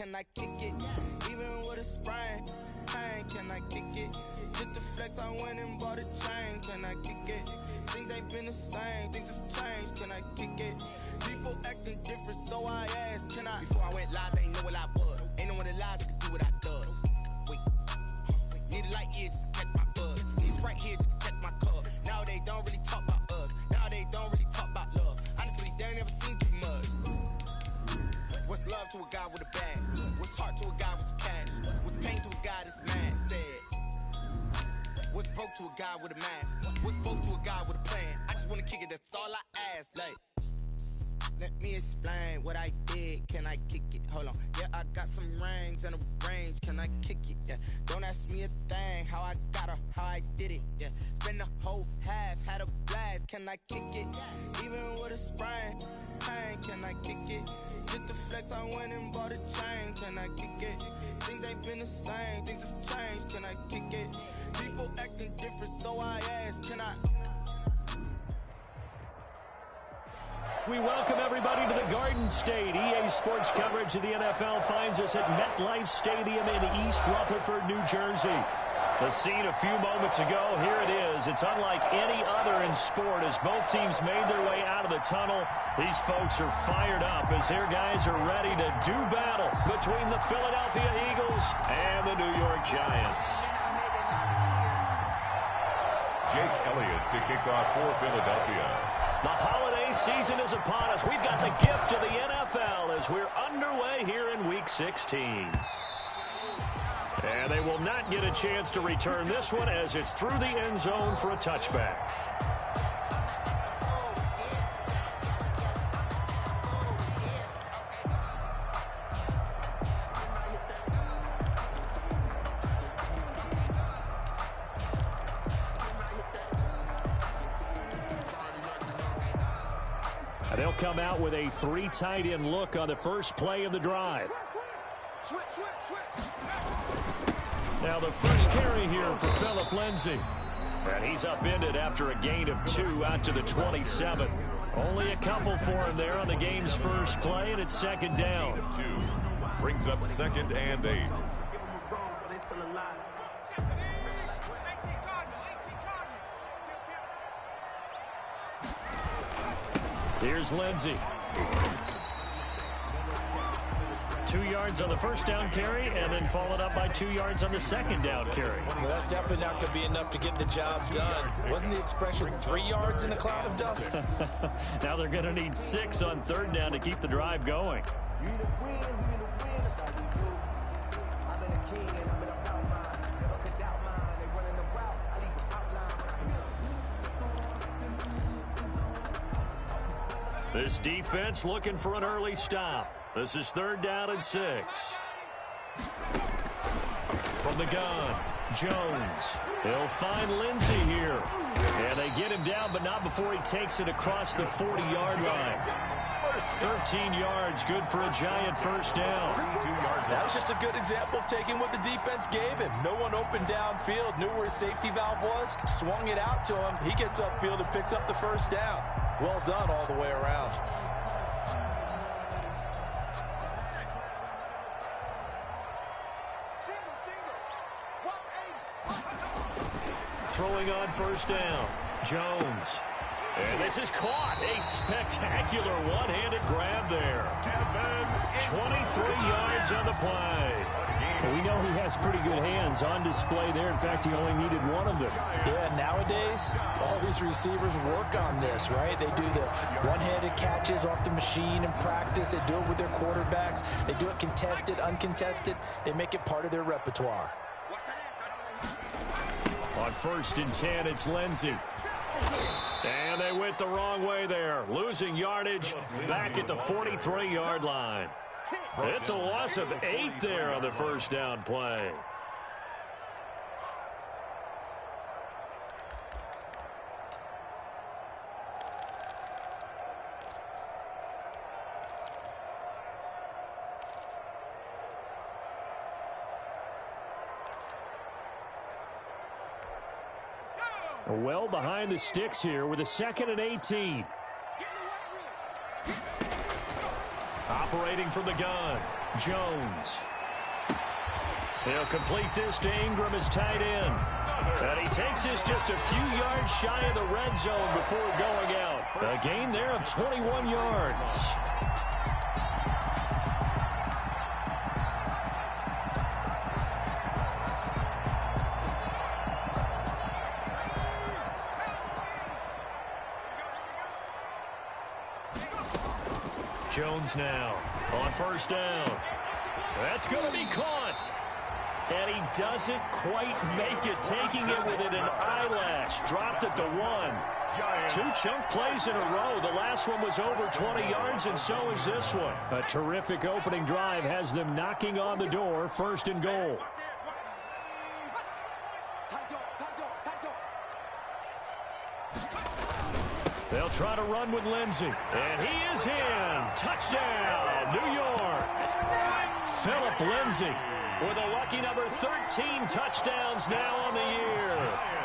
can I kick it? Even with a sprain, pain, can I kick it? Just to flex, I went and bought a chain, can I kick it? Things ain't been the same, things have changed, can I kick it? People acting different, so I asked, can I? Before I went live, they ain't know what I was. Ain't no one alive that could do what I does. Wait, need a light here just to catch my buzz. Need Sprite here just to catch my cup. Now they don't really talk about us. Now they don't really talk about love. Honestly, they ain't never seen too much. What's love to a guy with a bag? What's heart to a guy with some cash? What's pain to a guy that's mad? Said. What's broke to a guy with a mask? What's broke to a guy with a plan? I just wanna kick it, that's all I ask. Like, let me explain what I did. Can I kick it? Hold on. Yeah, I got some rings and a range. Can I kick it? Yeah. Don't ask me a thing. How I got her, how I did it. Yeah. Spend the whole half, had a blast. Can I kick it? Even with a sprain, pain. Can I kick it? Just to flex, I went and bought a chain. Can I kick it? Things ain't been the same. Things have changed. Can I kick it? People acting different, so I ask, can I? We welcome everybody to the Garden State. EA Sports coverage of the NFL finds us at MetLife Stadium in East Rutherford, New Jersey. The scene a few moments ago, here it is. It's unlike any other in sport as both teams made their way out of the tunnel. These folks are fired up as their guys are ready to do battle between the Philadelphia Eagles and the New York Giants. Jake Elliott to kick off for Philadelphia. The holiday season is upon us. We've got the gift of the NFL as we're underway here in Week 16. And they will not get a chance to return this one as it's through the end zone for a touchback. They'll come out with a 3 tight end look on the first play of the drive. Now the first carry here for Phillip Lindsay. And he's upended after a gain of 2 out to the 27. Only a couple for him there on the game's first play, and it's second down. 2 brings up 2nd and 8. Here's Lindsay. 2 yards on the first down carry, and then followed up by 2 yards on the second down carry. Well, that's definitely not going to be enough to get the job done. Wasn't the expression 3 yards in a cloud of dust? Now they're going to need 6 on third down to keep the drive going. This defense looking for an early stop. This is 3rd down and 6. From the gun, Jones. They'll find Lindsay here. And they get him down, but not before he takes it across the 40-yard line. 13 yards, good for a Giant first down. That was just a good example of taking what the defense gave him. No one open downfield, knew where his safety valve was, swung it out to him. He gets upfield and picks up the first down. Well done all the way around. Throwing on first down, Jones. And this is caught. A spectacular one-handed grab there. 23 yards on the play. Well, we know he has pretty good hands on display there. In fact, he only needed one of them. Yeah, nowadays, all these receivers work on this, right? They do the one-handed catches off the machine in practice. They do it with their quarterbacks. They do it contested, uncontested. They make it part of their repertoire. On 1st and 10, it's Lindsay. And they went the wrong way there. Losing yardage back at the 43-yard line. It's a loss of 8 there on the first down play. Well behind the sticks here with a 2nd and 18. operating from the gun. Jones. He'll complete this to Ingram as tight end. And he takes this just a few yards shy of the red zone before going out. A gain there of 21 yards. Jones now on first down. That's going to be caught. And he doesn't quite make it, taking it within an eyelash. Dropped it to 1. 2 chunk plays in a row. The last one was over 20 yards, and so is this one. A terrific opening drive has them knocking on the door. First and goal. They'll try to run with Lindsey. And he is in. Touchdown, New York. Philip Lindsey with a lucky number 13 touchdowns now on the year.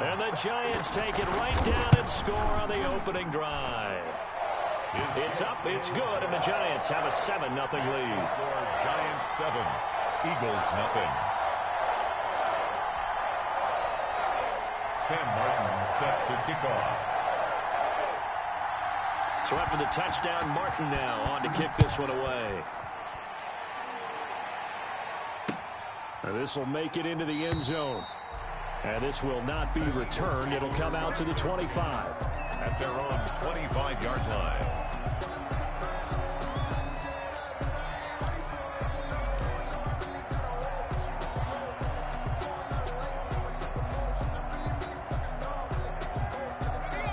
And the Giants take it right down and score on the opening drive. It's up, it's good, and the Giants have a 7-0 lead. Giants 7, Eagles 0. Sam Martin set to kick off. So after the touchdown, Martin now on to kick this one away. This will make it into the end zone. And this will not be returned. It'll come out to the 25. At their own 25-yard line.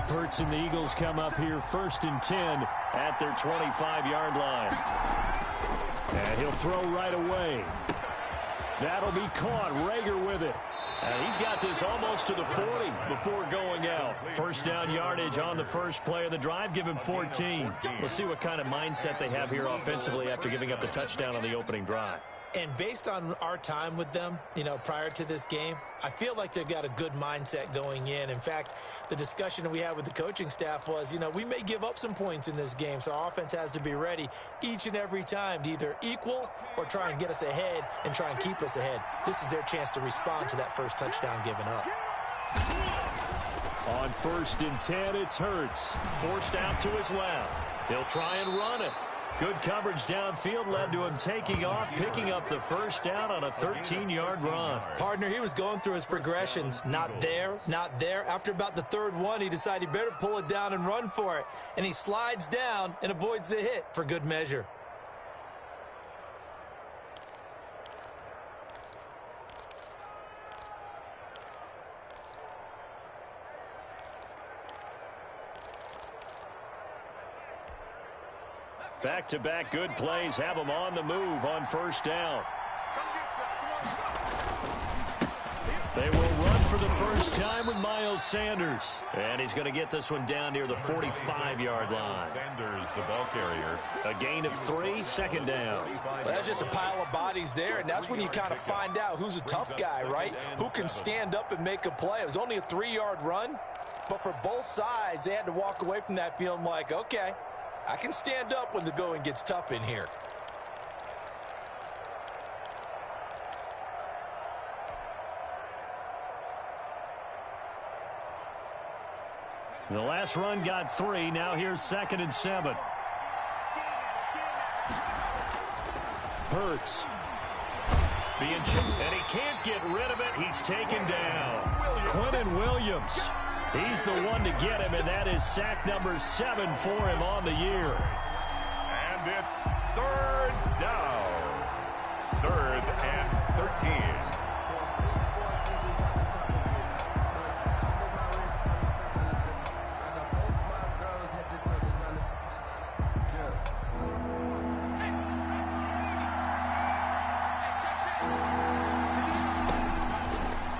Hurts and the Eagles come up here first and 10 at their 25-yard line. And he'll throw right away. That'll be caught. Rager with it. And he's got this almost to the 40 before going out. First down yardage on the first play of the drive. Give him 14. We'll see what kind of mindset they have here offensively after giving up the touchdown on the opening drive. And based on our time with them, prior to this game, I feel like they've got a good mindset going in. In fact, the discussion we had with the coaching staff was, we may give up some points in this game, so our offense has to be ready each and every time to either equal or try and get us ahead and try and keep us ahead. This is their chance to respond to that first touchdown given up. On first and 10, it's Hurts. Forced out to his left. He'll try and run it. Good coverage downfield led to him taking off, picking up the first down on a 13-yard run. Partner, he was going through his progressions. Not there, not there. After about the third one, he decided he better pull it down and run for it. And he slides down and avoids the hit for good measure. Back-to-back good plays have him on the move on first down. They will run for the first time with Miles Sanders. And he's going to get this one down near the 45-yard line. Sanders, the ball carrier. A gain of 3, second down. Well, that's just a pile of bodies there, and that's when you kind of find out who's a tough guy, right? Who can stand up and make a play. It was only a 3-yard run, but for both sides, they had to walk away from that feeling like, okay, I can stand up when the going gets tough in here. The last run got 3. Now here's 2nd and 7. Hurts. And he can't get rid of it. He's taken down. Quentin Williams. He's the one to get him, and that is sack number 7 for him on the year. And it's 3rd down. 3rd and 13.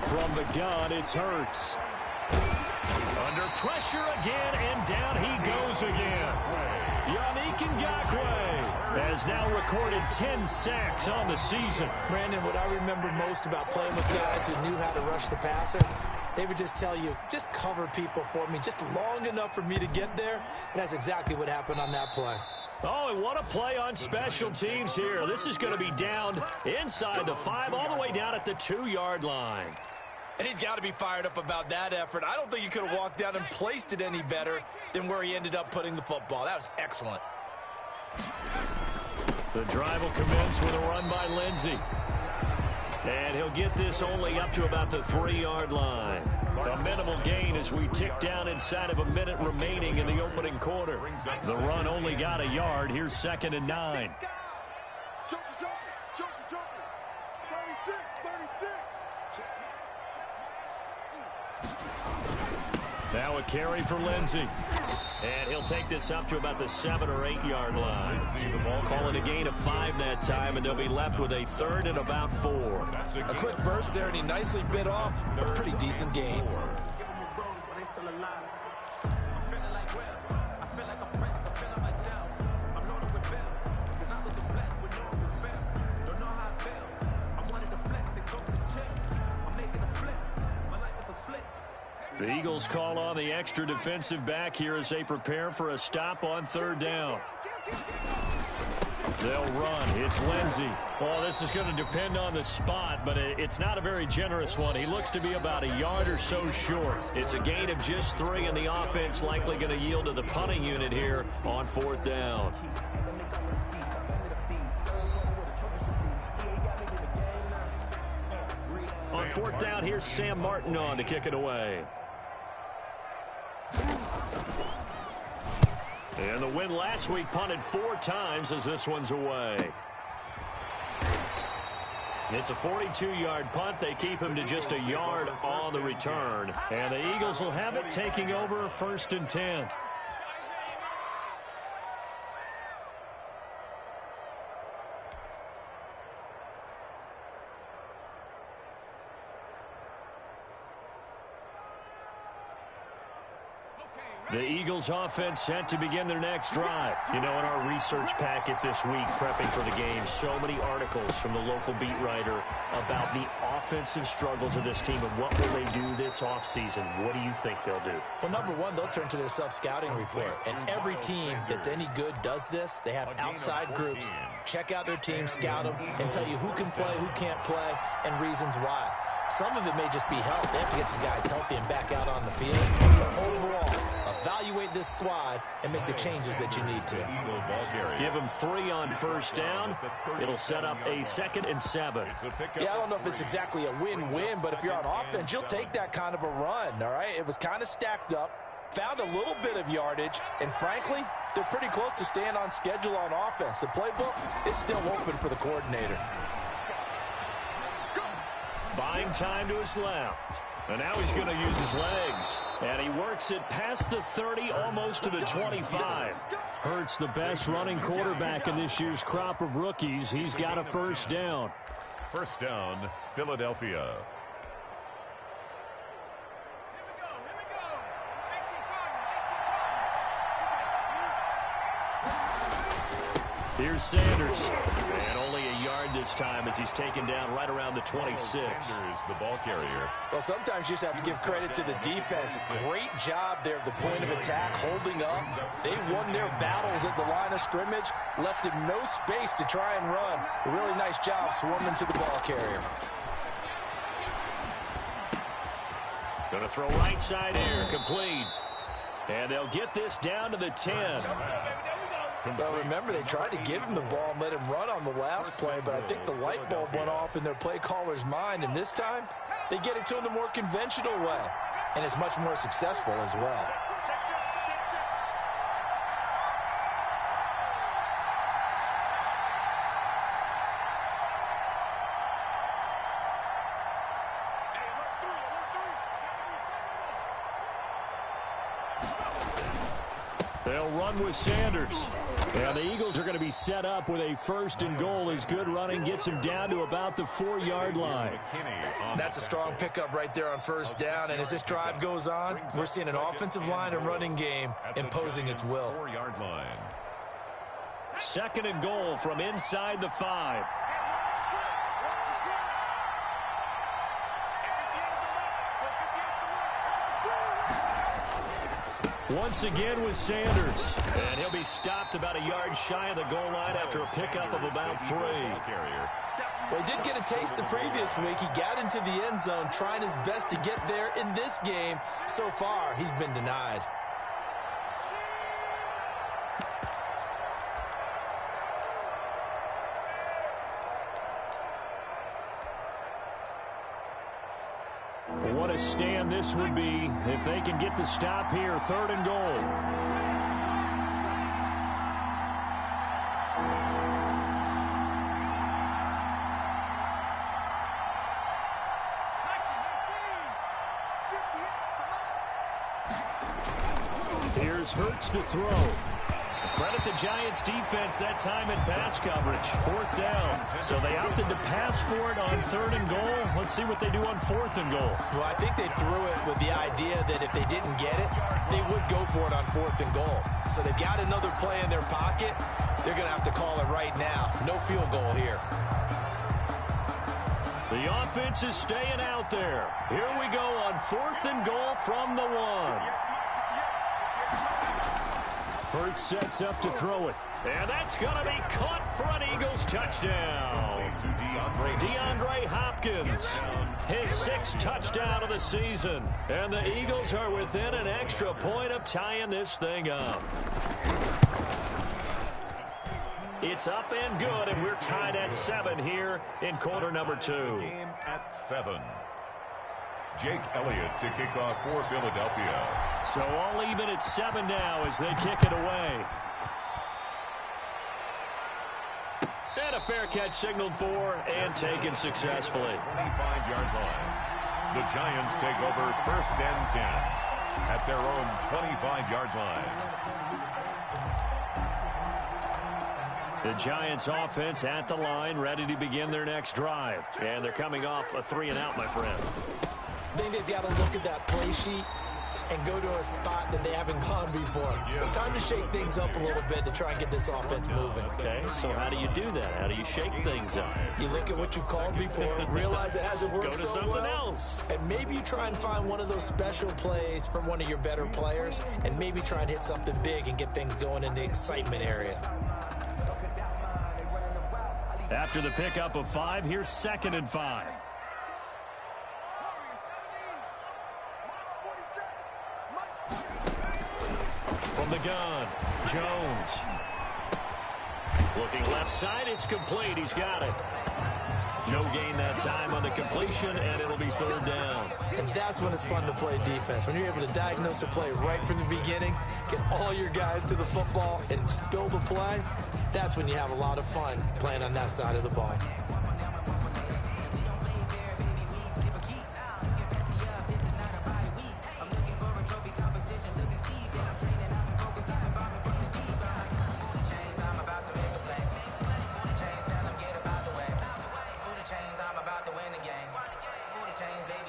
From the gun, it's Hurts. Under pressure again, and down he goes again. Yannick Ngakoue has now recorded 10 sacks on the season. Brandon, what I remember most about playing with guys who knew how to rush the passer they would just tell you, just cover people for me, just long enough for me to get there. And that's exactly what happened on that play. Oh, and what a play on special teams here. This is going to be down inside the 5, all the way down at the 2-yard line. And he's got to be fired up about that effort. I don't think he could have walked down and placed it any better than where he ended up putting the football. That was excellent. The drive will commence with a run by Lindsey. And he'll get this only up to about the 3-yard line. A minimal gain as we tick down inside of a minute remaining in the opening quarter. The run only got a yard. Here's 2nd and 9. Now a carry for Lindsey. And he'll take this up to about the 7 or 8 yard line. Calling a gain of 5 that time, and they'll be left with a 3rd and about 4. A quick burst there, and he nicely bit off a pretty decent gain. The Eagles call on the extra defensive back here as they prepare for a stop on 3rd down. They'll run. It's Lindsey. Well, this is going to depend on the spot, but it's not a very generous one. He looks to be about a yard or so short. It's a gain of just 3, and the offense likely going to yield to the punting unit here on 4th down. On 4th down, here's Sam Martin on to kick it away. And the win last week punted 4 times as this one's away. It's a 42-yard punt. They keep him to just a yard on the return. And the Eagles will have it taking over 1st and 10. The Eagles offense set to begin their next drive. You know, in our research packet this week, prepping for the game, so many articles from the local beat writer about the offensive struggles of this team and what will they do this offseason. What do you think they'll do? Well, number one, they'll turn to their self-scouting report. And every team that's any good does this. They have outside groups. Check out their team, scout them, and tell you who can play, who can't play, and reasons why. Some of it may just be health. They have to get some guys healthy and back out on the field. But overall, evaluate this squad and make the changes that you need to. Give them 3 on 1st down. It'll set up a 2nd and 7. Yeah, I don't know if it's exactly a win-win, but if you're on offense, you'll take that kind of a run, all right? It was kind of stacked up, found a little bit of yardage, and frankly, they're pretty close to staying on schedule on offense. The playbook is still open for the coordinator. Buying time to his left. And now he's going to use his legs. And he works it past the 30, almost to the 25. Hurts the best running quarterback in this year's crop of rookies. He's got a 1st down. 1st down, Philadelphia. Here's Sanders. And only a yard this time as he's taken down right around the 26. Sanders, the ball carrier. Well, sometimes you just have to give credit to the defense. Great job there at the point of attack, holding up. They won their battles at the line of scrimmage, left him no space to try and run. A really nice job swarming to the ball carrier. Going to throw right side here, complete. And they'll get this down to the 10. Well, remember, they tried to give him the ball and let him run on the last play, but I think the light bulb went off in their play caller's mind, and this time they get it to him the more conventional way, and it's much more successful as well. They'll run with Sanders. And the Eagles are going to be set up with a 1st and goal as good running gets him down to about the 4-yard line. That's a strong pickup right there on 1st down. And as this drive goes on, we're seeing an offensive line and running game imposing its will. 4-yard line. 2nd and goal from inside the 5. Once again with Sanders. And he'll be stopped about a yard shy of the goal line after a pickup of about 3. Well, he did get a taste the previous week. He got into the end zone trying his best to get there in this game. So far, he's been denied. What a stand this would be if they can get the stop here. 3rd and goal. Here's Hurts to throw. Credit the Giants defense that time in pass coverage. 4th down. So they opted to pass for it on 3rd and goal. Let's see what they do on 4th and goal. Well, I think they threw it with the idea that if they didn't get it, they would go for it on 4th and goal. So they've got another play in their pocket. They're going to have to call it right now. No field goal here. The offense is staying out there. Here we go on 4th and goal from the 1. Hurts sets up to throw it. And that's going to be caught for an Eagles touchdown. DeAndre Hopkins, his 6th touchdown of the season. And the Eagles are within an extra point of tying this thing up. It's up and good, and we're tied at 7 here in quarter number 2. Game at 7. Jake Elliott to kick off for Philadelphia. So all even at 7 now as they kick it away. And a fair catch signaled for and taken successfully. 25-yard line. The Giants take over 1st and 10 at their own 25-yard line. The Giants offense at the line, ready to begin their next drive. And they're coming off a 3-and-out, my friend. I think they've got to look at that play sheet and go to a spot that they haven't gone before. Time to shake things up a little bit to try and get this offense moving. Okay, so how do you do that? How do you shake things up? You look at what you called before, realize it hasn't worked Go to so something well, else. and maybe you try and find one of those special plays from one of your better players, and maybe try and hit something big and get things going in the excitement area. After the pickup of 5, here's 2nd and 5. From the gun, Jones. Looking left side, it's complete. He's got it. No gain that time on the completion, and it'll be 3rd down. And that's when it's fun to play defense. When you're able to diagnose a play right from the beginning, get all your guys to the football, and spill the play, that's when you have a lot of fun playing on that side of the ball.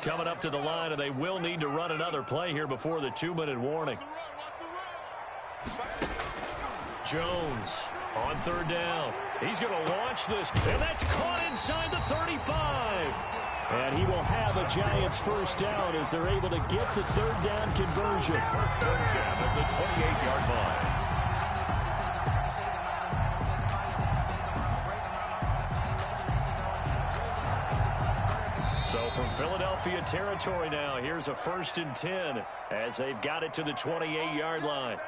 Coming up to the line, and they will need to run another play here before the 2-minute warning. Jones on 3rd down. He's going to launch this, and that's caught inside the 35. And he will have a Giants 1st down as they're able to get the 3rd down conversion. 1st and 10 at the 28-yard line. So from Philadelphia territory now, here's a 1st and 10 as they've got it to the 28-yard line.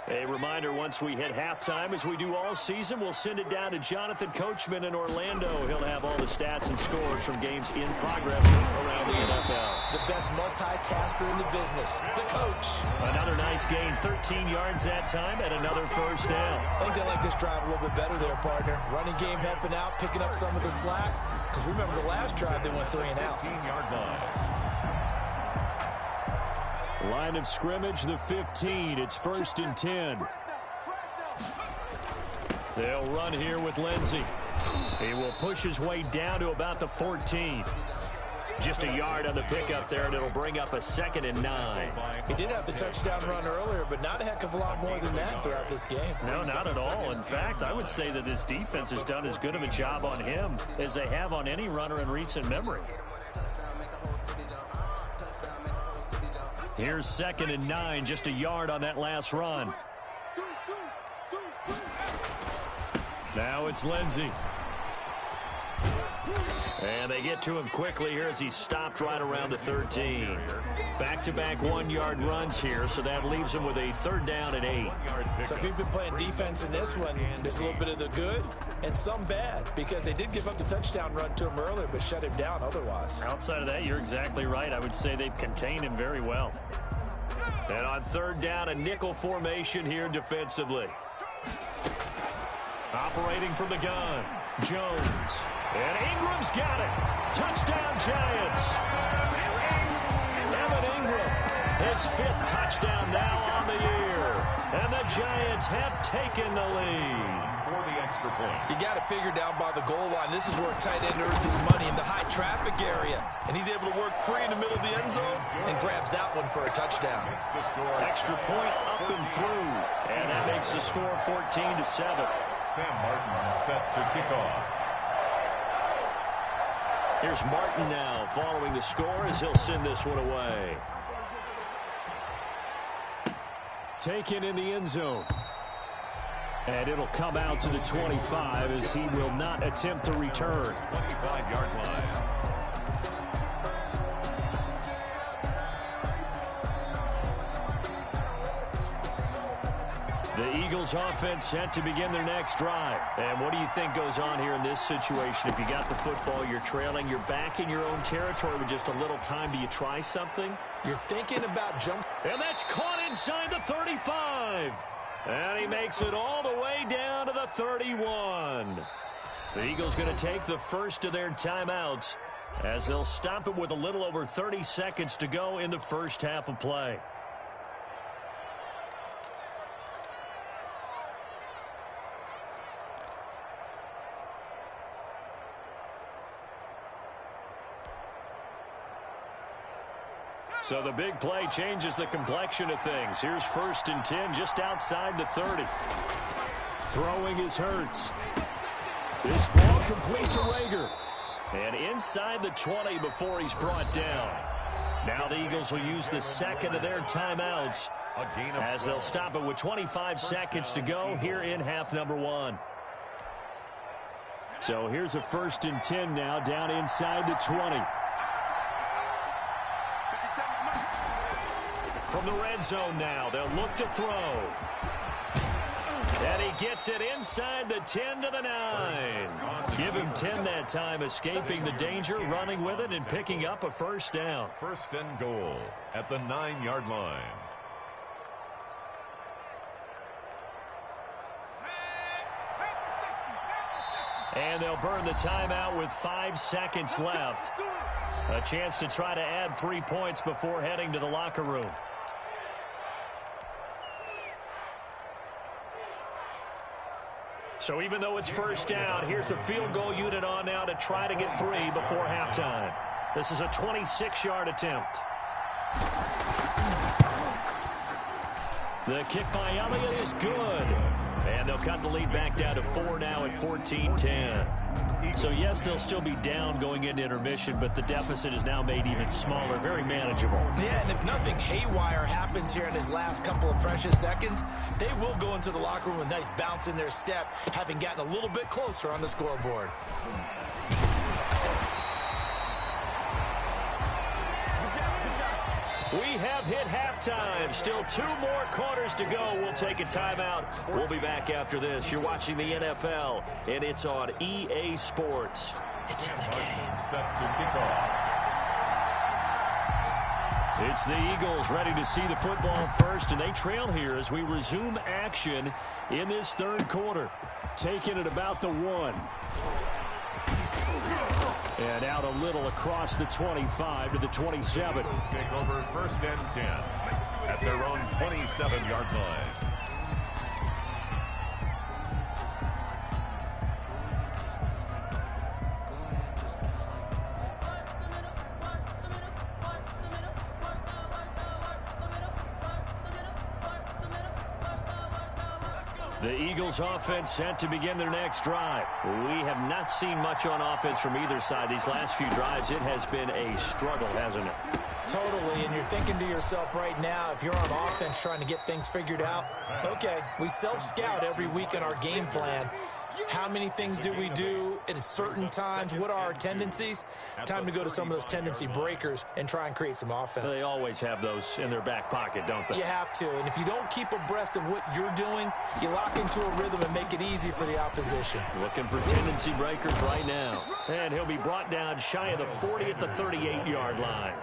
A reminder, once we hit halftime, as we do all season, we'll send it down to Jonathan Coachman in Orlando. He'll have all the stats and scores from games in progress around the NFL. The best multitasker in the business, the coach. Another nice gain, 13 yards that time, and another 1st down. I think they like this drive a little bit better there, partner. Running game helping out, picking up some of the slack. Because remember, the last drive they went 3-and-out. 15-yard line. Line of scrimmage, the 15. It's 1st and 10. They'll run here with Lindsey. He will push his way down to about the 14. Just a yard on the pickup there, and it'll bring up a 2nd and 9. He did have the touchdown run earlier, but not a heck of a lot more than that throughout this game. No, not at all. In fact, I would say that this defense has done as good of a job on him as they have on any runner in recent memory. Here's 2nd and 9, just a yard on that last run. Now it's Lindsey. And they get to him quickly here as he's stopped right around the 13. Back-to-back 1-yard runs here, so that leaves him with a 3rd down and 8. So if you've been playing defense in this one, there's a little bit of the good and some bad, because they did give up the touchdown run to him earlier, but shut him down otherwise. Outside of that, you're exactly right. I would say they've contained him very well. And on 3rd down, a nickel formation here defensively. Operating from the gun, Jones. And Ingram's got it. Touchdown, Giants. Evan Ingram, his 5th touchdown now on the year. And the Giants have taken the lead. For the extra point. You got it figured down by the goal line. This is where a tight end earns his money, in the high traffic area. And he's able to work free in the middle of the end zone and grabs that one for a touchdown. Extra point up and through. And that makes the score 14-7. Sam Martin set to kick off. Here's Martin now following the score as he'll send this one away. Taken in the end zone. And it'll come out to the 25 as he will not attempt to return. 25-yard line. The Eagles offense set to begin their next drive. And what do you think goes on here in this situation? If you got the football, you're trailing, you're back in your own territory with just a little time. Do you try something? You're thinking about jump. And that's caught inside the 35. And he makes it all the way down to the 31. The Eagles going to take the first of their timeouts as they'll stop it with a little over 30 seconds to go in the first half of play. So the big play changes the complexion of things. Here's 1st and 10 just outside the 30. Throwing is Hurts. This ball complete to Rager. And inside the 20 before he's brought down. Now the Eagles will use the 2nd of their timeouts as they'll stop it with 25 seconds to go here in half number 1. So here's a 1st and 10 now down inside the 20. From the red zone now, they'll look to throw. And he gets it inside the 10 to the 9. Give him 10 that time, escaping the danger, running with it, and picking up a 1st down. 1st and goal at the 9-yard line. And they'll burn the timeout with 5 seconds left. A chance to try to add 3 points before heading to the locker room. So even though it's 1st down, here's the field goal unit on now to try to get 3 before halftime. This is a 26-yard attempt. The kick by Elliott is good. And they'll cut the lead back down to 4 now at 14-10. So, yes, they'll still be down going into intermission, but the deficit is now made even smaller, very manageable. Yeah, and if nothing haywire happens here in his last couple of precious seconds, they will go into the locker room with a nice bounce in their step, having gotten a little bit closer on the scoreboard. We have hit halftime. Still 2 more quarters to go. We'll take a timeout. We'll be back after this. You're watching the NFL, and it's on EA Sports. It's in the game. Set to kick off. It's the Eagles ready to see the football first, and they trail here as we resume action in this 3rd quarter. Taking it about the 1. And out a little across the 25 to the 27. Take over 1st and 10 at their own 27-yard line. The Eagles offense set to begin their next drive. We have not seen much on offense from either side. These last few drives, it has been a struggle, hasn't it? Totally, and you're thinking to yourself right now, if you're on offense trying to get things figured out, okay, we self-scout every week in our game plan. How many things do we do at certain times? What are our tendencies? Time to go to some of those tendency breakers and try and create some offense. They always have those in their back pocket, don't they? You have to, and if you don't keep abreast of what you're doing, you lock into a rhythm and make it easy for the opposition. Looking for tendency breakers right now. And he'll be brought down shy of the 40 at the 38-yard line.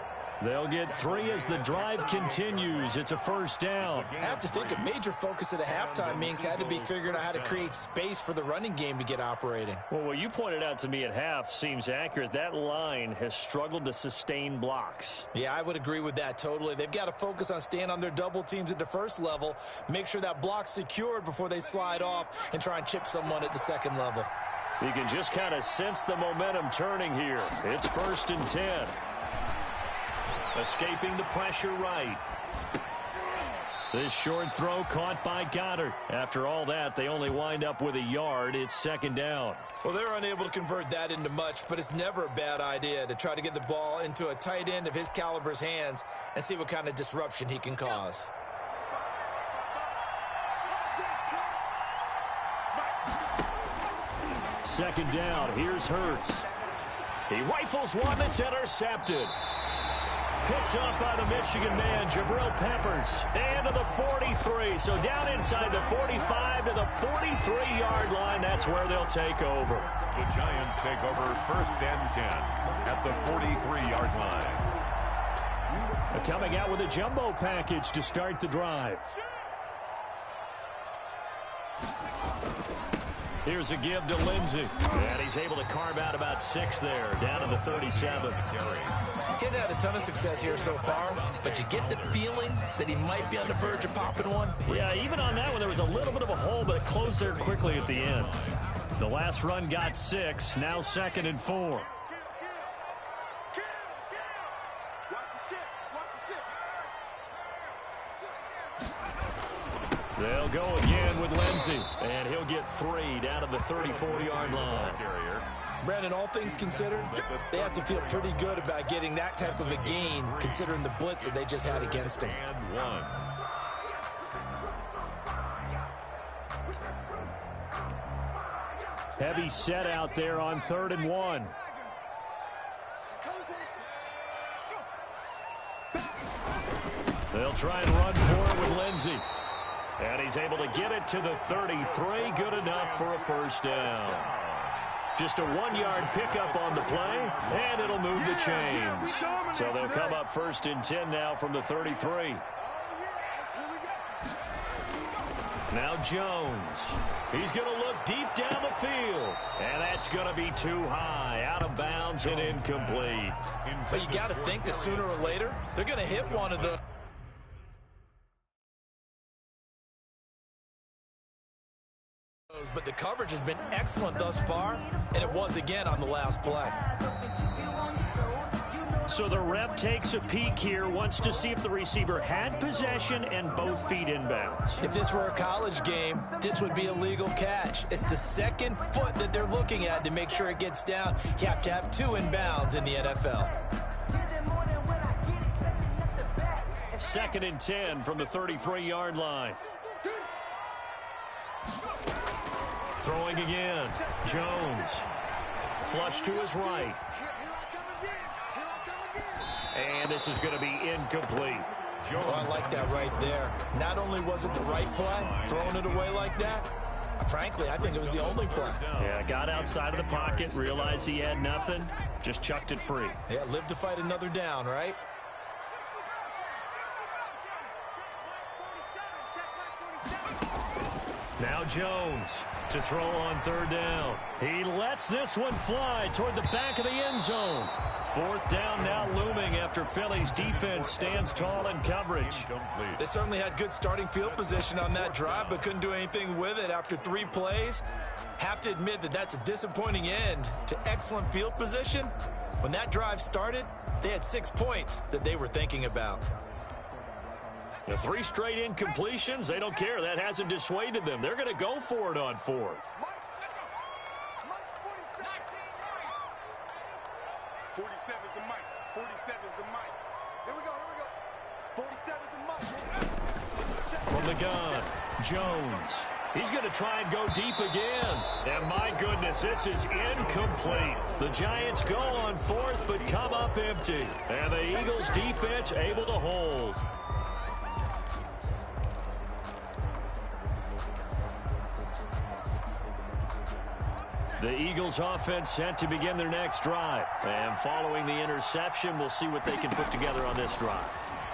They'll get 3 as the drive continues. It's a first down. I have to think a major focus at the halftime meetings had to be figuring out how to create space for the running game to get operating. Well, what you pointed out to me at half seems accurate. That line has struggled to sustain blocks. Yeah, I would agree with that totally. They've got to focus on staying on their double teams at the first level, make sure that block's secured before they slide off and try and chip someone at the second level. You can just kind of sense the momentum turning here. It's 1st and 10. Escaping the pressure right. This short throw caught by Goddard. After all that, they only wind up with a yard. It's 2nd down. Well, they're unable to convert that into much, but it's never a bad idea to try to get the ball into a tight end of his caliber's hands and see what kind of disruption he can cause. Second down. Here's Hurts. He rifles one that's intercepted. Picked up by the Michigan man, Jabril Peppers. And to the 43. So down inside the 45 to the 43-yard line. That's where they'll take over. The Giants take over 1st and 10 at the 43-yard line. Coming out with a jumbo package to start the drive. Here's a give to Lindsey. And he's able to carve out about 6 there, down to the 37. Getting had a ton of success here so far, but you get the feeling that he might be on the verge of popping one. Yeah, even on that one, there was a little bit of a hole, but it closed there quickly at the end. The last run got 6, now 2nd and 4. They'll go again with Lindsey, and he'll get 3 down to the 34-yard line. Brandon, all things considered, they have to feel pretty good about getting that type of a gain, considering the blitz that they just had against them. And 1. Heavy set out there on 3rd and 1. They'll try and run for it with Lindsey. And he's able to get it to the 33. Good enough for a first down. Just a 1-yard pickup on the play, and it'll move the chains. So they'll come up 1st and 10 now from the 33. Now Jones. He's going to look deep down the field. And that's going to be too high. Out of bounds and incomplete. But you got to think that sooner or later, they're going to hit one of the... But the coverage has been excellent thus far, and it was again on the last play. So the ref takes a peek here, wants to see if the receiver had possession and both feet inbounds. If this were a college game, this would be a legal catch. It's the second foot that they're looking at to make sure it gets down. You have to have 2 inbounds in the NFL. 2nd and 10 from the 33-yard line. Throwing again. Jones. Flush to his right. And this is going to be incomplete. Oh, I like that right there. Not only was it the right play, throwing it away like that, frankly, I think it was the only play. Yeah, got outside of the pocket, realized he had nothing, just chucked it free. Yeah, live to fight another down, right? Now Jones to throw on 3rd down. He lets this one fly toward the back of the end zone. 4th down now looming after Philly's defense stands tall in coverage. They certainly had good starting field position on that drive, but couldn't do anything with it after 3 plays. Have to admit that that's a disappointing end to excellent field position. When that drive started, they had 6 points that they were thinking about. The 3 straight incompletions, they don't care. That hasn't dissuaded them. They're going to go for it on 4th. 47 is the mic. 47 is the mic. Here we go. 47's a must. From the gun, Jones. He's going to try and go deep again. And my goodness, this is incomplete. The Giants go on fourth, but come up empty. And the Eagles defense able to hold. The Eagles offense set to begin their next drive. And following the interception, we'll see what they can put together on this drive.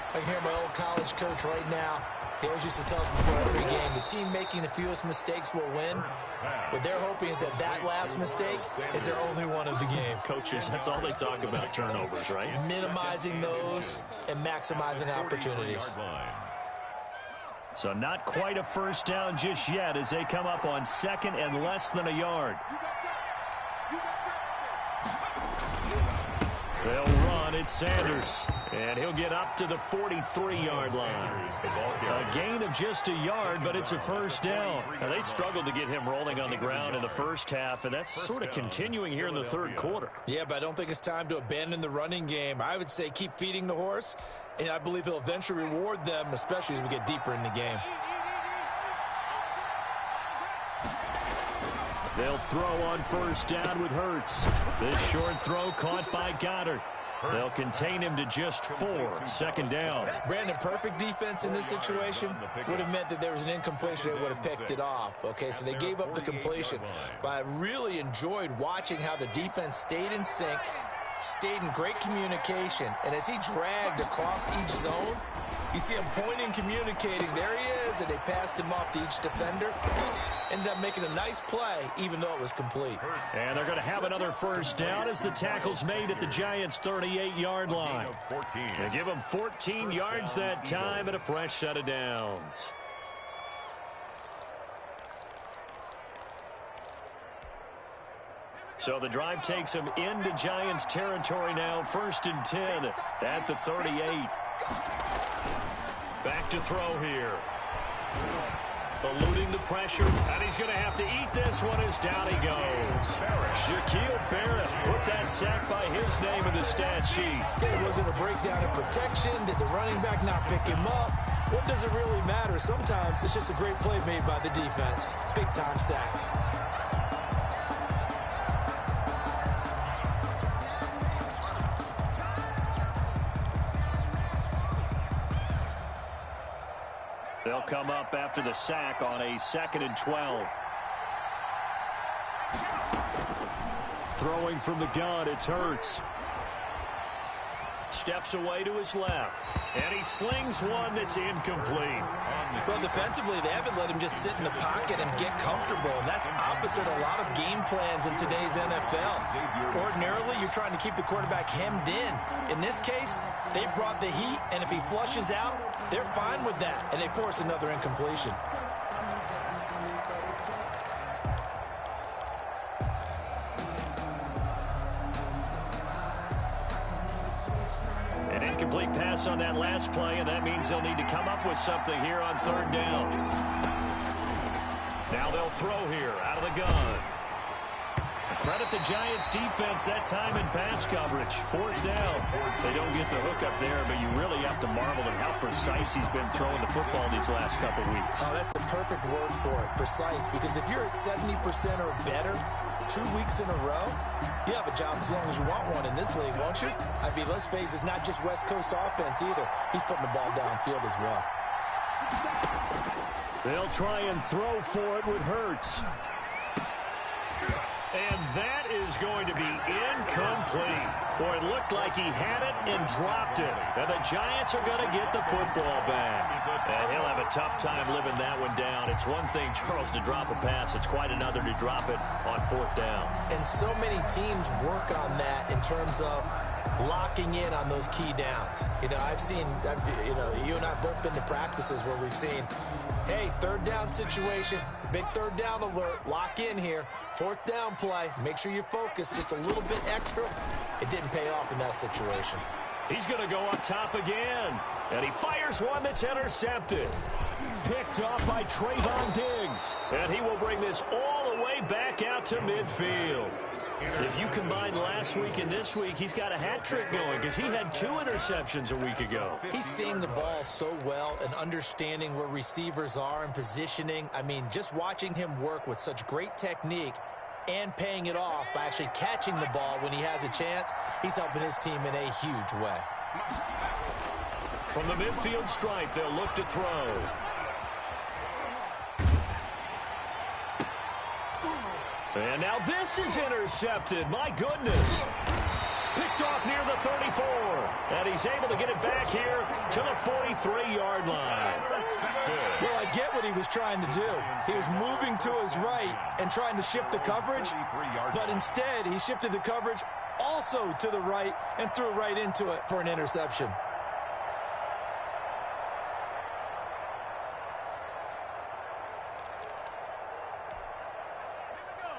I can hear my old college coach right now. He always used to tell us before every game, the team making the fewest mistakes will win. What they're hoping is that that last mistake is their only one of the game. Coaches, that's all they talk about, turnovers, right? Minimizing those and maximizing opportunities. So not quite a first down just yet as they come up on second and less than a yard. They'll run. It's Sanders. And he'll get up to the 43-yard line. A gain of just a yard, but it's a first down. Now, they struggled to get him rolling on the ground in the first half, and that's sort of continuing here in the third quarter. Yeah, but I don't think it's time to abandon the running game. I would say keep feeding the horse, and I believe he'll eventually reward them, especially as we get deeper in the game. They'll throw on first down with Hurts. This short throw caught by Goddard. They'll contain him to just 4. Second down. Brandon, perfect defense in this situation would have meant that there was an incompletion. They would have picked it off. Okay, so they gave up the completion. But I really enjoyed watching how the defense stayed in sync, stayed in great communication. And as he dragged across each zone, you see him pointing, communicating. There he is, and they passed him off to each defender. Ended up making a nice play, even though it was complete. And they're going to have another first down as the tackle's made at the Giants' 38-yard line. They give them 14 yards that time and a fresh set of downs. So the drive takes them into Giants territory now. 1st and 10 at the 38. Back to throw here. Eluding the pressure, and he's going to have to eat this one as down he goes. Shaquille Barrett put that sack by his name in the stat sheet. Was it a breakdown in protection? Did the running back not pick him up? What does it really matter? Sometimes it's just a great play made by the defense. Big-time sack. They'll come up after the sack on a 2nd and 12. Throwing from the gun, it's Hurts. Steps away to his left. And he slings one that's incomplete. Well, defensively, they haven't let him just sit in the pocket and get comfortable. And that's opposite a lot of game plans in today's NFL. Ordinarily, you're trying to keep the quarterback hemmed in. In this case, they brought the heat, and if he flushes out, they're fine with that. And they force another incompletion. An incomplete pass on that last play, and that means they'll need to come up with something here on 3rd down. Now they'll throw here out of the gun. Credit the Giants defense that time in pass coverage. 4th down. They don't get the hook up there, but you really have to marvel at how precise he's been throwing the football these last couple weeks. Oh, that's the perfect word for it, precise. Because if you're at 70% or better 2 weeks in a row, you have a job as long as you want one in this league, won't you? I mean, let's face it, it's not just West Coast offense either. He's putting the ball downfield as well. They'll try and throw for it with Hurts. And that is going to be incomplete. Boy, it looked like he had it and dropped it. And the Giants are going to get the football back. And he'll have a tough time living that one down. It's one thing, Charles, to drop a pass. It's quite another to drop it on 4th down. And so many teams work on that in terms of locking in on those key downs. You know, you and I have both been to practices where we've seen, hey, 3rd down situation, big 3rd down alert, lock in here, 4th down play, make sure you focus just a little bit extra. It didn't pay off in that situation. He's going to go up top again, and he fires one that's intercepted. Picked off by Trayvon Diggs, and he will bring this all the way play back out to midfield. If you combine last week and this week, he's got a hat trick going because he had 2 interceptions a week ago. He's seeing the ball so well and understanding where receivers are and positioning. I mean, just watching him work with such great technique and paying it off by actually catching the ball when he has a chance, he's helping his team in a huge way. From the midfield stripe, they'll look to throw. And now this is intercepted. My goodness. Picked off near the 34. And he's able to get it back here to the 43-yard line. Well, I get what he was trying to do. He was moving to his right and trying to shift the coverage. But instead, he shifted the coverage also to the right and threw right into it for an interception.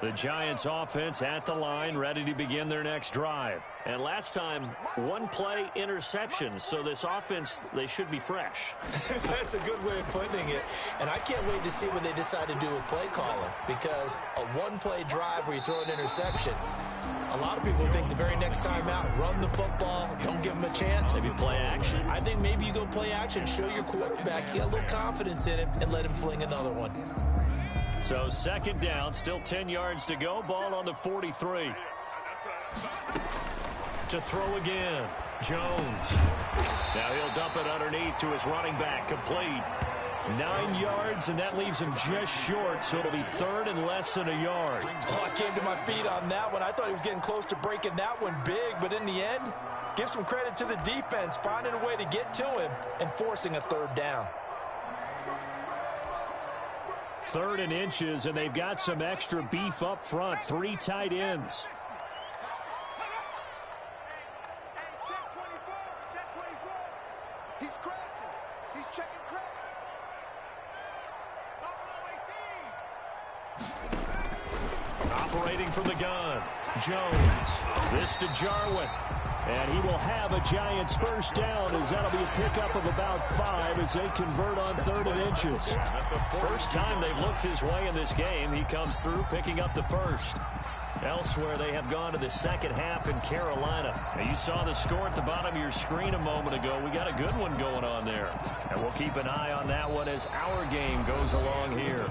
The Giants offense at the line, ready to begin their next drive. And last time, 1-play interceptions. So this offense, they should be fresh. That's a good way of putting it. And I can't wait to see what they decide to do with play calling. Because a 1-play drive where you throw an interception, a lot of people think the very next time out, run the football, don't give him a chance. Maybe play action. I think maybe you go play action, show your quarterback, get a little confidence in him, and let him fling another one. So second down, still 10 yards to go. Ball on the 43. To throw again, Jones. Now he'll dump it underneath to his running back, complete. 9 yards, and that leaves him just short, so it'll be third and less than a yard. Oh, I came to my feet on that one. I thought he was getting close to breaking that one big, but in the end, give some credit to the defense, finding a way to get to him and forcing a third down. 3rd and inches, and they've got some extra beef up front. 3 tight ends. Check 24. Check 24. He's crashing. He's checking crash. Operating from the gun, Jones. This to Jarwin. And he will have a Giants first down, as that'll be a pickup of about 5 as they convert on 3rd and inches. First time they've looked his way in this game. He comes through picking up the first. Elsewhere, they have gone to the second half in Carolina. Now, you saw the score at the bottom of your screen a moment ago. We got a good one going on there. And we'll keep an eye on that one as our game goes along here.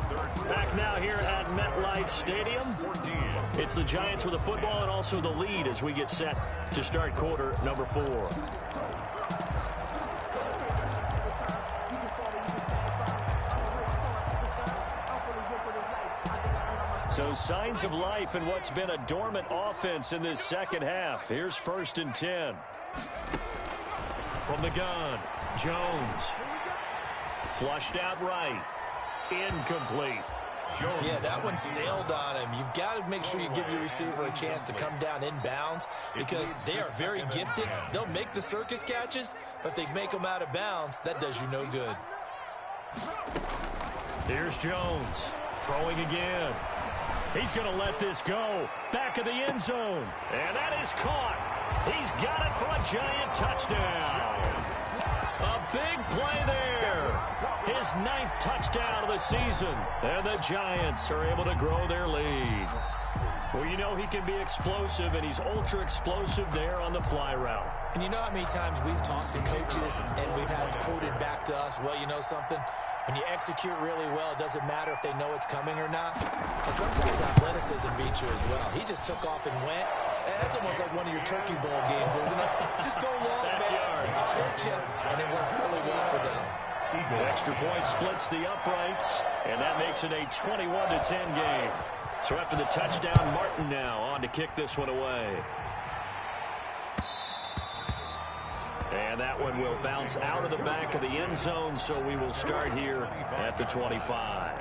Back now here at MetLife Stadium. It's the Giants with the football and also the lead as we get set to start quarter number 4. So signs of life in what's been a dormant offense in this second half. Here's 1st and 10. From the gun, Jones. Flushed out right. Incomplete. Jones. Yeah, that one sailed on him. You've got to make sure you give your receiver a chance to come down inbounds because they are very gifted. They'll make the circus catches, but if they make them out of bounds, that does you no good. Here's Jones. Throwing again. He's going to let this go. Back of the end zone. And that is caught. He's got it for a Giant touchdown. A big play there. His 9th touchdown of the season. And the Giants are able to grow their lead. Well, you know he can be explosive, and he's ultra-explosive there on the fly route. And you know how many times we've talked to coaches and we've had quoted back to us, well, you know something? When you execute really well, it doesn't matter if they know it's coming or not. But sometimes athleticism beats you as well. He just took off and went. And that's almost like one of your Turkey Bowl games, isn't it? Just go long, man. I'll hit you. And it worked really well for them. Extra point splits the uprights, and that makes it a 21-10 game. So after the touchdown, Martin now on to kick this one away. And that one will bounce out of the back of the end zone, so we will start here at the 25.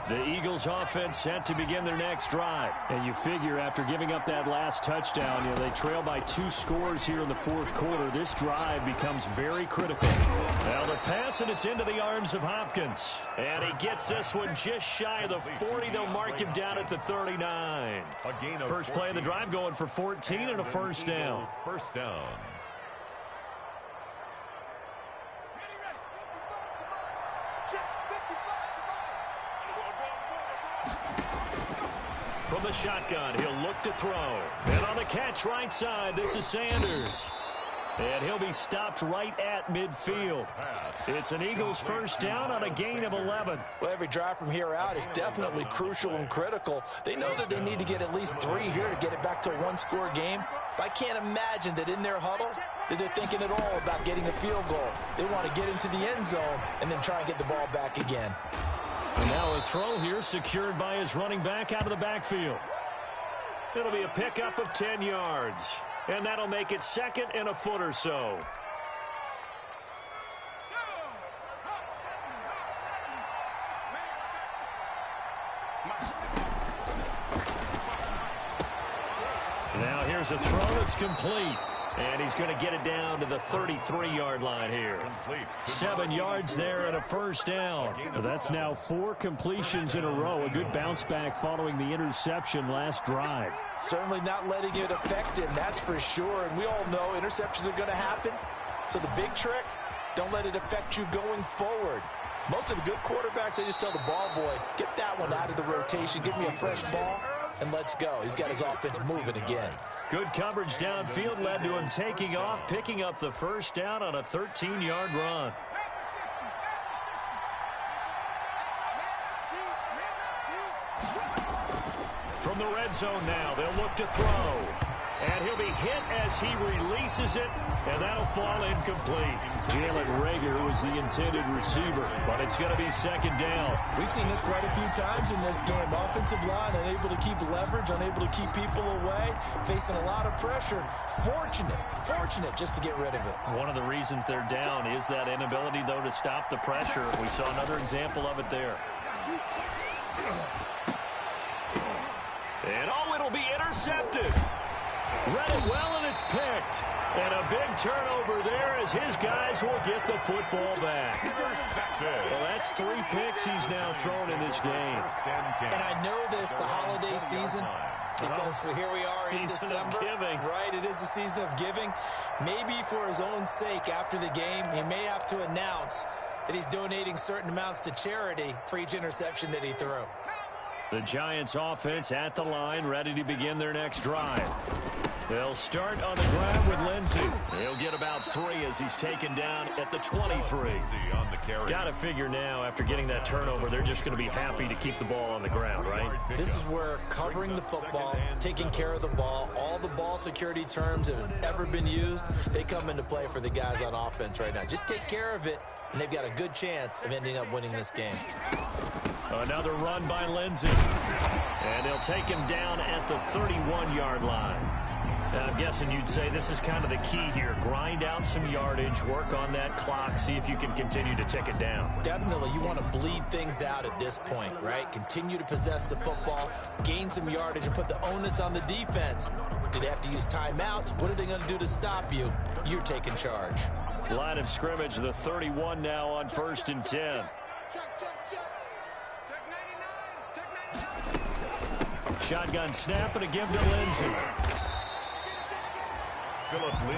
The Eagles offense set to begin their next drive. And you figure after giving up that last touchdown, you know, they trail by 2 scores here in the 4th quarter. This drive becomes very critical. Now the pass, and it's into the arms of Hopkins. And he gets this one just shy of the 40. They'll mark him down at the 39. First play of the drive going for 14 and a first down. First down. Check. From the shotgun, he'll look to throw. And on the catch right side, this is Sanders. And he'll be stopped right at midfield. It's an Eagles first down on a gain of 11. Well, every drive from here out is definitely crucial and critical. They know that they need to get at least 3 here to get it back to a one-score game. But I can't imagine that in their huddle that they're thinking at all about getting a field goal. They want to get into the end zone and then try and get the ball back again. And now a throw here secured by his running back out of the backfield. It'll be a pickup of 10 yards. And that'll make it 2nd and a foot or so. Now here's a throw that's complete. And he's going to get it down to the 33-yard line here. 7 yards there and a first down. That's now 4 completions in a row. A good bounce back following the interception last drive. Certainly not letting it affect him, that's for sure. And we all know interceptions are going to happen. So the big trick, don't let it affect you going forward. Most of the good quarterbacks, they just tell the ball boy, get that one out of the rotation, give me a fresh ball, and let's go. He's got his offense moving again. Good coverage downfield led to him taking off, picking up the first down on a 13-yard run. From the red zone now, they'll look to throw. And he'll be hit as he releases it, and that'll fall incomplete. Jalen Reagor was the intended receiver, but it's going to be 2nd down. We've seen this quite a few times in this game. Offensive line unable to keep leverage, unable to keep people away, facing a lot of pressure. Fortunate just to get rid of it. One of the reasons they're down is that inability, though, to stop the pressure. We saw another example of it there. And it'll be intercepted. Read it well, and it's picked. And a big turnover there as his guys will get the football back. Well, that's 3 picks he's now thrown in this game. And I know this, the holiday season, because here we are in December. Season of giving. Right, it is the season of giving. Maybe for his own sake after the game, he may have to announce that he's donating certain amounts to charity for each interception that he threw. The Giants offense at the line, ready to begin their next drive. They'll start on the ground with Lindsey. He'll get about 3 as he's taken down at the 23. Got to figure now, after getting that turnover, they're just going to be happy to keep the ball on the ground, right? This is where covering the football, taking care of the ball, all the ball security terms that have ever been used, they come into play for the guys on offense right now. Just take care of it, and they've got a good chance of ending up winning this game. Another run by Lindsey. And they'll take him down at the 31-yard line. Now, I'm guessing you'd say this is kind of the key here. Grind out some yardage, work on that clock, see if you can continue to tick it down. Definitely, you want to bleed things out at this point, right? Continue to possess the football, gain some yardage, and put the onus on the defense. Do they have to use timeouts? What are they going to do to stop you? You're taking charge. Line of scrimmage, the 31 now on 1st and 10. Shotgun snap and a give to Lindsey.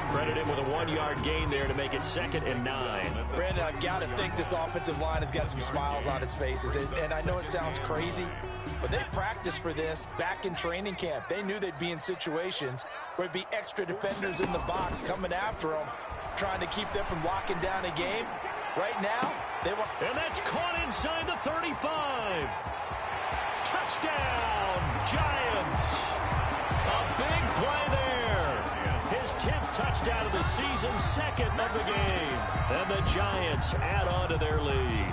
Credit him with a 1-yard gain there to make it 2nd and 9. Brandon, I've got to think this offensive line has got some smiles on its faces. And I know it sounds crazy, but they practiced for this back in training camp. They knew they'd be in situations where it'd be extra defenders in the box coming after them, trying to keep them from locking down a game. Right now, they want... And that's caught inside the 35. Touchdown, Giants. A big play there. His 10th touchdown of the season, 2nd of the game. And the Giants add on to their lead.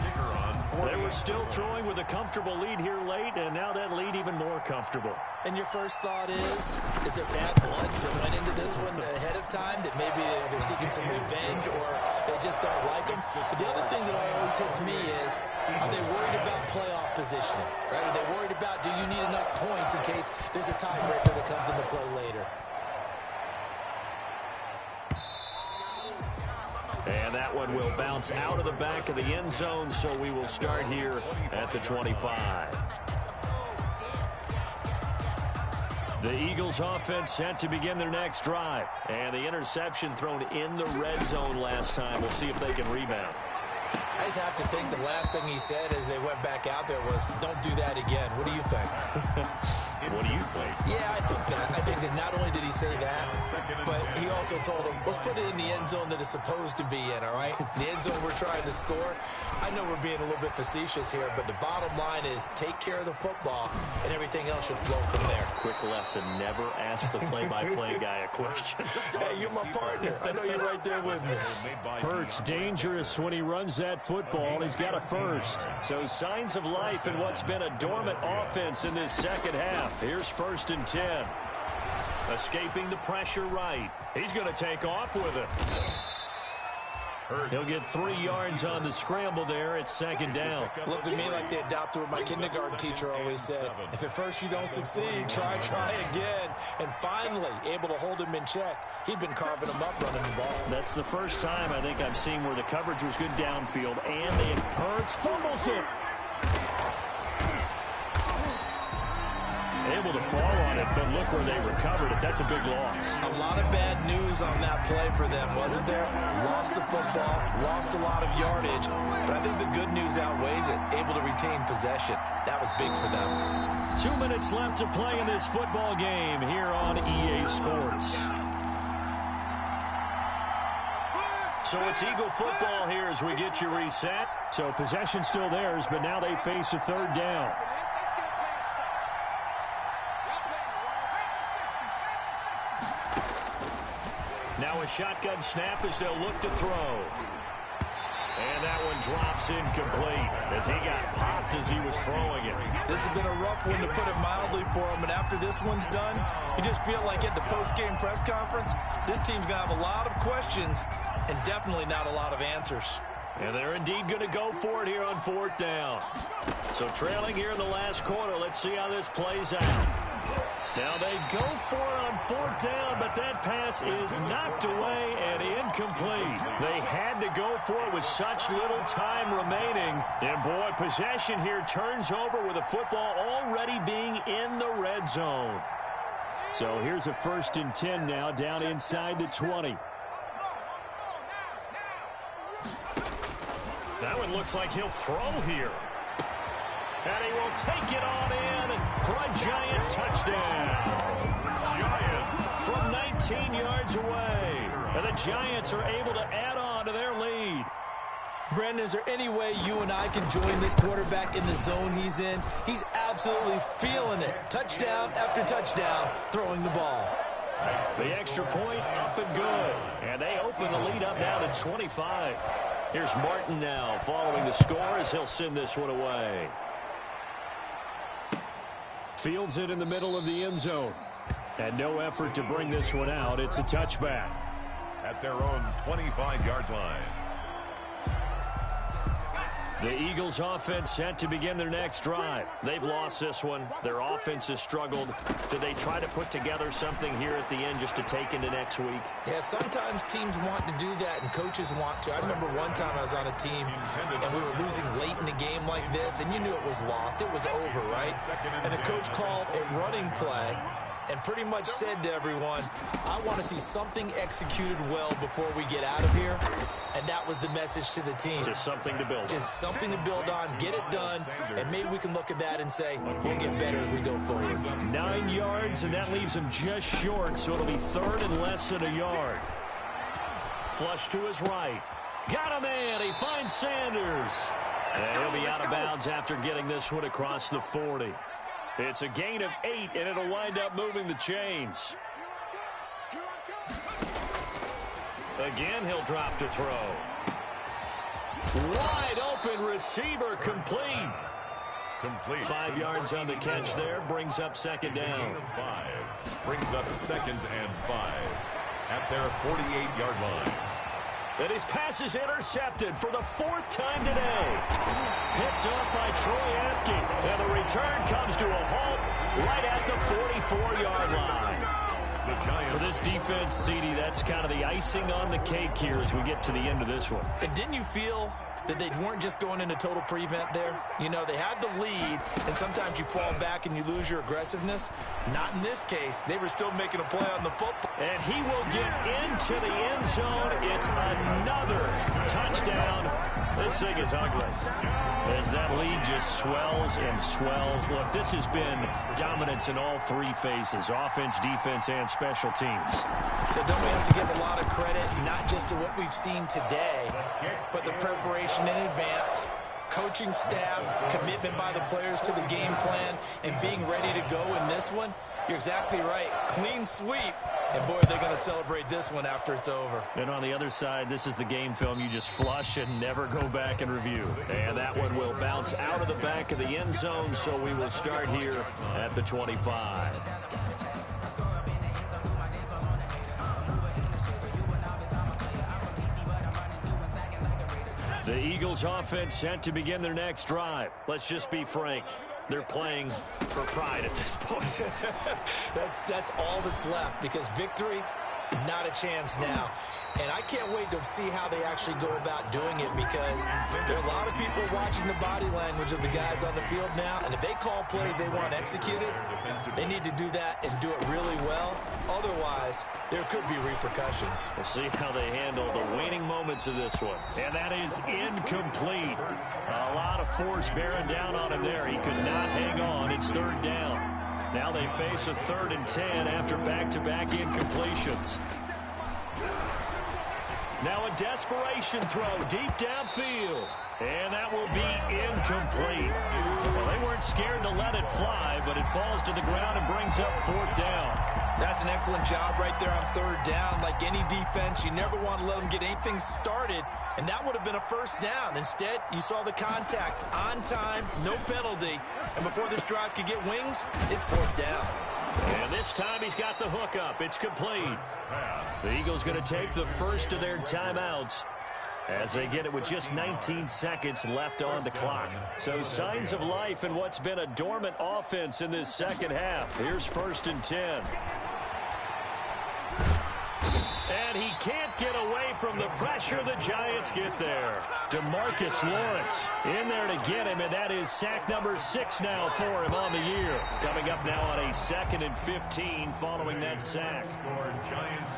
They were still throwing with a comfortable lead here late, and now that lead even more comfortable. And your first thought is there bad blood that went into this one ahead of time, that maybe they're seeking some revenge or they just don't like them? But the other thing that always hits me is, are they worried about playoff positioning? Right? Are they worried about, do you need enough points in case there's a tiebreaker that comes into play later? And that one will bounce out of the back of the end zone, so we will start here at the 25. The Eagles offense set to begin their next drive. And the interception thrown in the red zone last time. We'll see if they can rebound. I just have to think the last thing he said as they went back out there was, don't do that again. What do you think? What do you think? Yeah, I think that. I think that not only did he say that, but he also told him, let's put it in the end zone that it's supposed to be in, all right? The end zone we're trying to score. I know we're being a little bit facetious here, but the bottom line is take care of the football, and everything else should flow from there. Quick lesson, never ask the play-by-play guy a question. Hey, you're my partner. I know you're right there with me. Hurts dangerous when he runs that football. He's got a first. So signs of life in what's been a dormant offense in this second half. Here's 1st and 10. Escaping the pressure right. He's going to take off with it. He'll get 3 yards on the scramble there. It's 2nd down. Looked to me like they adopted what my kindergarten teacher always said. If at first you don't succeed, try again. And finally, able to hold him in check. He'd been carving him up running the ball. That's the first time I think I've seen where the coverage was good downfield, and they Hurts fumbles it. Able to fall on it, but look where they recovered it. That's a big loss. A lot of bad news on that play for them, wasn't there? Lost the football, lost a lot of yardage, but I think the good news outweighs it. Able to retain possession. That was big for them. 2 minutes left to play in this football game here on EA Sports. So it's Eagle football here as we get you reset. So possession still theirs, but now they face a 3rd down. Now a shotgun snap as they'll look to throw. And that one drops incomplete as he got popped as he was throwing it. This has been a rough one, to put it mildly, for him. And after this one's done, you just feel like at the post-game press conference, this team's going to have a lot of questions and definitely not a lot of answers. And they're indeed going to go for it here on 4th down. So trailing here in the last quarter, let's see how this plays out. Now they go for it on 4th down, but that pass is knocked away and incomplete. They had to go for it with such little time remaining. And boy, possession here turns over with the football already being in the red zone. So here's a 1st and 10 now, down inside the 20. That one looks like he'll throw here. And he will take it on in for a Giant touchdown. Giants from 19 yards away. And the Giants are able to add on to their lead. Brandon, is there any way you and I can join this quarterback in the zone he's in? He's absolutely feeling it. Touchdown after touchdown, throwing the ball. The extra point up and good. And they open the lead up now to 25. Here's Martin now following the score as he'll send this one away. Fields it in the middle of the end zone. And no effort to bring this one out. It's a touchback. At their own 25-yard line. The Eagles offense set to begin their next drive. They've lost this one. Their offense has struggled. Did they try to put together something here at the end just to take into next week? Yeah, sometimes teams want to do that and coaches want to. I remember one time I was on a team and we were losing late in the game like this, and you knew it was lost. It was over, right? And the coach called a running play and pretty much said to everyone, I want to see something executed well before we get out of here. And that was the message to the team. Just something to build on. Just something to build on, get it done, and maybe we can look at that and say, we'll get better as we go forward. 9 yards, and that leaves him just short, so it'll be 3rd and less than a yard. Flush to his right. Got him in. He finds Sanders. And he'll be out of bounds after getting this one across the 40. It's a gain of 8, and it'll wind up moving the chains. Again, he'll drop to throw. Wide open receiver, complete. 5 yards on the catch there, brings up 2nd down. Brings up 2nd and 5 at their 48-yard line. And his pass is intercepted for the 4th time today. Picked up by Troy Apke. And the return comes to a halt right at the 44-yard line. For this defense, CD, that's kind of the icing on the cake here as we get to the end of this one. And didn't you feel that they weren't just going into total prevent there? You know, they had the lead, and sometimes you fall back and you lose your aggressiveness. Not in this case. They were still making a play on the football. And he will get into the end zone. It's another touchdown This thing is ugly as that lead just swells and swells. Look, this has been dominance in all three phases, offense, defense, and special teams. So don't we have to give a lot of credit, not just to what we've seen today, but the preparation in advance, coaching staff, commitment by the players to the game plan, and being ready to go in this one? You're exactly right. Clean sweep. And, boy, they're going to celebrate this one after it's over. And on the other side, this is the game film you just flush and never go back and review. And that one will bounce out of the back of the end zone, so we will start here at the 25. The Eagles offense set to begin their next drive. Let's just be frank. They're playing for pride at this point. That's all that's left, because victory, not a chance now. And I can't wait to see how they actually go about doing it, because there are a lot of people watching the body language of the guys on the field now, and if they call plays they want executed, they need to do that and do it really well. Otherwise, there could be repercussions. We'll see how they handle the waning moments of this one. And that is incomplete. A lot of force bearing down on him there. He could not hang on. It's third down. Now they face a 3rd and 10 after back-to-back incompletions. Now a desperation throw deep downfield. And that will be incomplete. Well, they weren't scared to let it fly, but it falls to the ground and brings up 4th down. That's an excellent job right there on 3rd down. Like any defense, you never want to let them get anything started, and that would have been a 1st down. Instead, you saw the contact on time, no penalty, and before this drive could get wings, it's 4th down. And this time he's got the hook up. It's complete. The Eagles going to take the first of their timeouts as they get it with just 19 seconds left on the clock. So signs of life in what's been a dormant offense in this second half. Here's 1st and 10. And he can't get away from the pressure. The Giants get there. DeMarcus Lawrence in there to get him, and that is sack number 6 now for him on the year. Coming up now on a 2nd and 15 following that sack. Giants